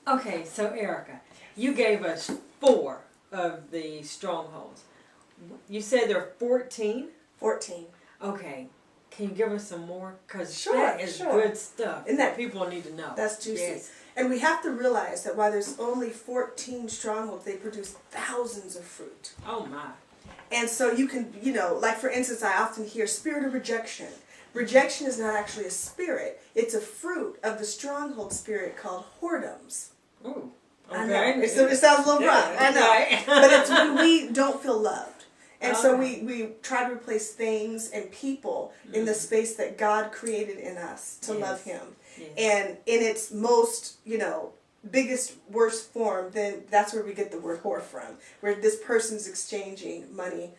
Okay, so Ericka, you gave us 4 of the strongholds. You said there are 14? 14. Okay. Can you give us some more? Because Sure, that is sure. good stuff Isn't that- people need to know. That's juicy. Yes. And we have to realize that while there's only 14 strongholds, they produce thousands of fruit. Oh my. And so you can, like for instance, I often hear spirit of rejection. Rejection is not actually a spirit. It's a fruit of the stronghold spirit called whoredoms. Ooh. Okay. I know. It sounds a little rough. I know. Right. But it's when we don't feel loved. And so Okay. we try to replace things and people in the space that God created in us to love Him. Yes. And in its most, biggest, worst form, then that's where we get the word whore from. Where this person's exchanging money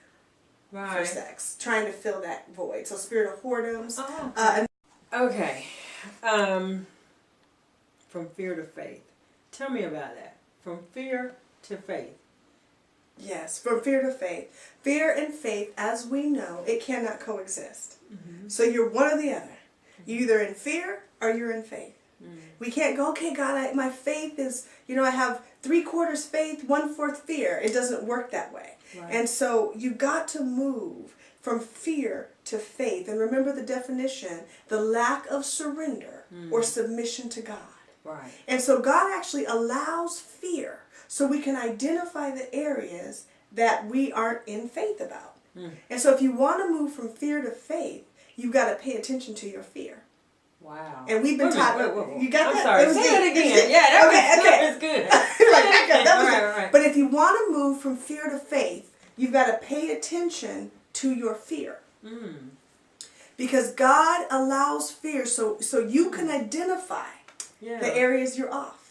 for sex, trying to fill that void. So spirit of whoredoms. Oh, okay. From fear to faith. Tell me about that. From fear to faith. Yes, from fear to faith. Fear and faith, as we know, it cannot coexist. Mm-hmm. So you're one or the other. You're either in fear or you're in faith. Mm-hmm. We can't go, okay, God, my faith is, I have 3/4 faith, 1/4 fear. It doesn't work that way. Right. And so you got to move from fear to faith. And remember the definition, the lack of surrender or submission to God. Right. And so God actually allows fear so we can identify the areas that we aren't in faith about. And so if you want to move from fear to faith, you've got to pay attention to your fear. Wow. And we've been taught. You got that? I'm sorry. Say that again. Yeah, that was good. Right. But if you want to move from fear to faith, you've got to pay attention to your fear. Because God allows fear so you can identify the areas you're off.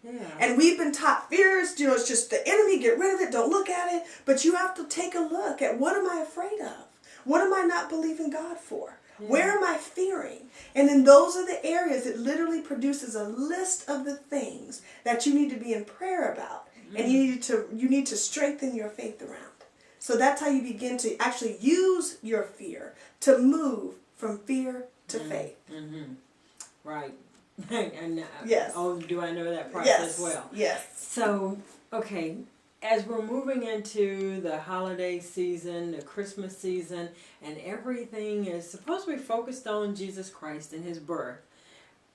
Yeah. And we've been taught fears, it's just the enemy, get rid of it, don't look at it. But you have to take a look at, what am I afraid of? What am I not believing God for? Yeah. Where am I fearing? And then those are the areas it literally produces a list of the things that you need to be in prayer about. And you need to strengthen your faith around. So that's how you begin to actually use your fear to move from fear to faith. Right. And yes. Oh, do I know that process well? Yes. So, okay, as we're moving into the holiday season, the Christmas season, and everything is supposed to be focused on Jesus Christ and His birth,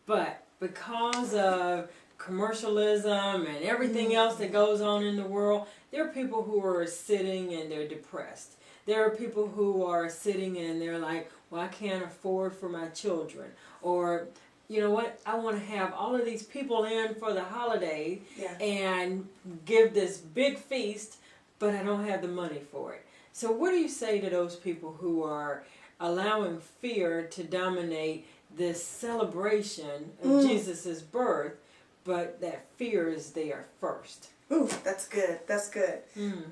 but because of commercialism and everything else that goes on in the world, there are people who are sitting and they're depressed. There are people who are sitting and they're like, well, I can't afford for my children. Or, you know what, I want to have all of these people in for the holiday and give this big feast, but I don't have the money for it. So what do you say to those people who are allowing fear to dominate this celebration of Jesus' birth, but that fear is there first? Ooh, that's good. That's good.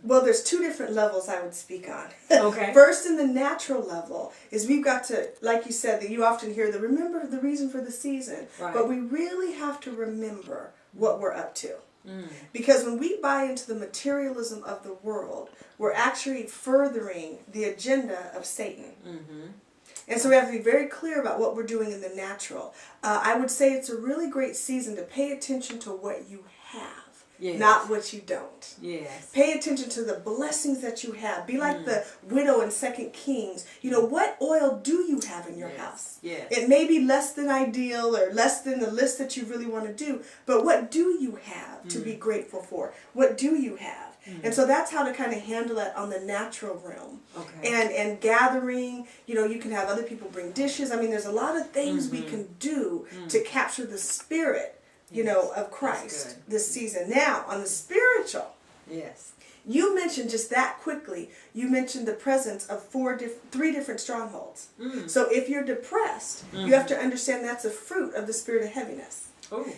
Well, there's 2 different levels I would speak on. Okay. First, in the natural level, is we've got to, like you said, that you often hear remember the reason for the season. Right. But we really have to remember what we're up to. Because when we buy into the materialism of the world, we're actually furthering the agenda of Satan. And so we have to be very clear about what we're doing in the natural. I would say it's a really great season to pay attention to what you have. Yes. Not what you don't. Yes. Pay attention to the blessings that you have. Be like the widow in 2 Kings. What oil do you have in your house? Yes. It may be less than ideal or less than the list that you really want to do, but what do you have to be grateful for? What do you have? And so that's how to kind of handle it on the natural realm. Okay. And gathering, you can have other people bring dishes. I mean, there's a lot of things we can do to capture the spirit of Christ this season. Now, on the spiritual, you mentioned just that quickly, you mentioned the presence of 3 different strongholds. So if you're depressed, you have to understand that's a fruit of the spirit of heaviness.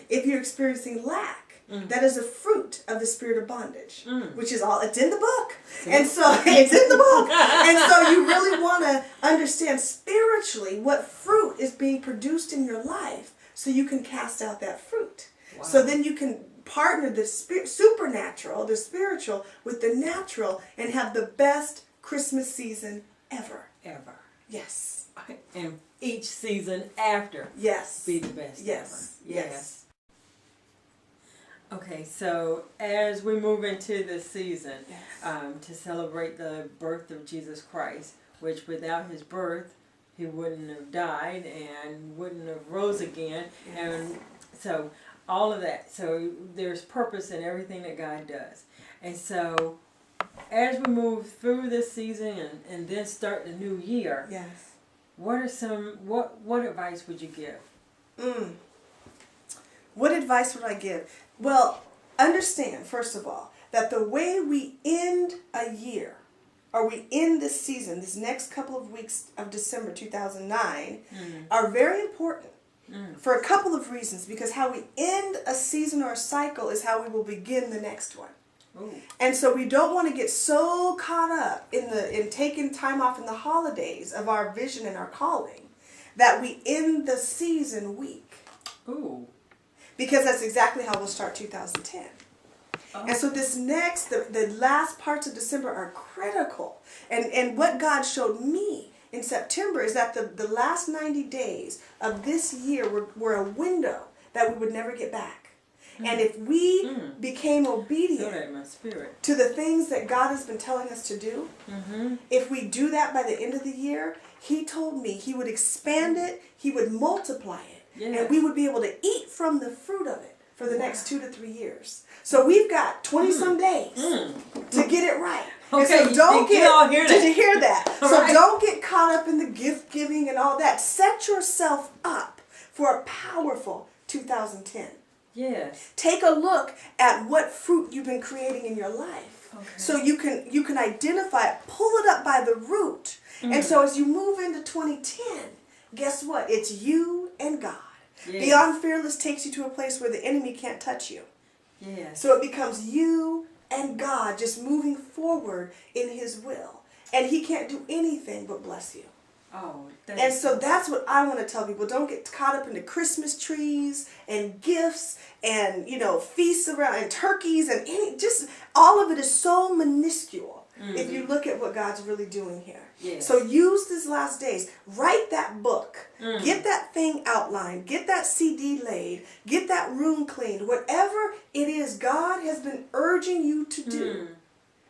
If you're experiencing lack, that is a fruit of the spirit of bondage, which is it's in the book. And so it's in the book. And so you really want to understand spiritually what fruit is being produced in your life, so you can cast out that fruit. Wow. So then you can partner the supernatural, the spiritual, with the natural and have the best Christmas season ever. Ever. Yes. And each season after be the best ever. Yes. Okay, so as we move into this season, Yes. to celebrate the birth of Jesus Christ, which without his birth, he wouldn't have died and wouldn't have rose again. Yes. And so all of that. So there's purpose in everything that God does. And so as we move through this season and then start the new year, Yes. what are some what advice would you give? What advice would I give? Well, understand, first of all, that the way we end a year, or we end this season, this next couple of weeks of December 2009, are very important for a couple of reasons. Because how we end a season or a cycle is how we will begin the next one. Ooh. And so we don't want to get so caught up in taking time off in the holidays of our vision and our calling that we end the season weak. Ooh. Because that's exactly how we'll start 2010. Oh. And so this next, the last parts of December are critical. And what God showed me in September is that the last 90 days of this year were a window that we would never get back. And if we became obedient to the things that God has been telling us to do, if we do that by the end of the year, he told me he would expand it, he would multiply it, and we would be able to eat from the fruit of it for the next 2 to 3 years. So we've got 20-some days to get it right. Okay, and so don't did you hear that? So Right. don't get caught up in the gift giving and all that. Set yourself up for a powerful 2010. Yes. Take a look at what fruit you've been creating in your life. Okay. So you can identify it, pull it up by the root. And so as you move into 2010, guess what? It's you and God. Yes. Beyond Fearless takes you to a place where the enemy can't touch you. Yes. So it becomes you and God just moving forward in his will. And he can't do anything but bless you. Oh, And so that's what I want to tell people. Don't get caught up in the Christmas trees and gifts and, feasts around and turkeys and just all of it is so minuscule if you look at what God's really doing here. Yes. So use these last days. Write that book. Get that thing outlined. Get that CD laid. Get that room cleaned. Whatever it is God has been urging you to do.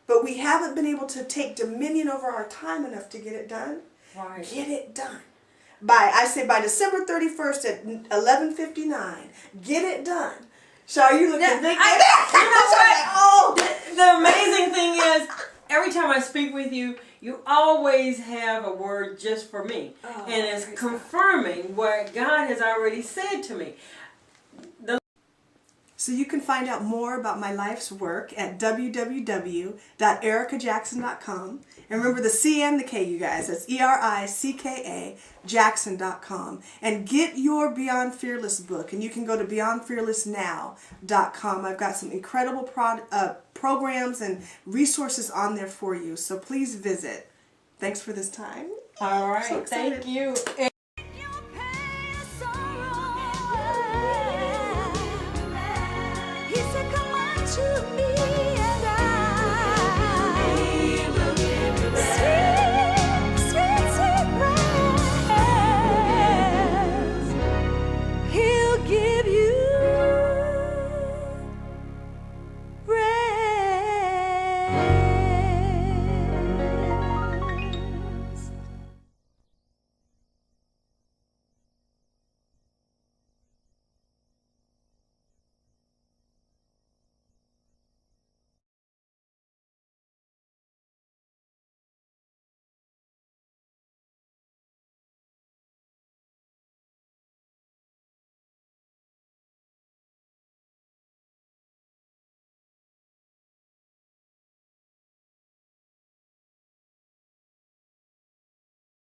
But we haven't been able to take dominion over our time enough to get it done. Right. Get it done. By December 31st at 11:59, get it done. Shari, you looking big? You know what? Oh, the amazing thing is, every time I speak with you, you always have a word just for me. Oh, and it's praise confirming what God has already said to me. So you can find out more about my life's work at www.erickajackson.com. And remember the C and the K, you guys. That's ERICKA Jackson.com. And get your Beyond Fearless book. And you can go to beyondfearlessnow.com. I've got some incredible programs and resources on there for you. So please visit. Thanks for this time. All right. So excited. Thank you.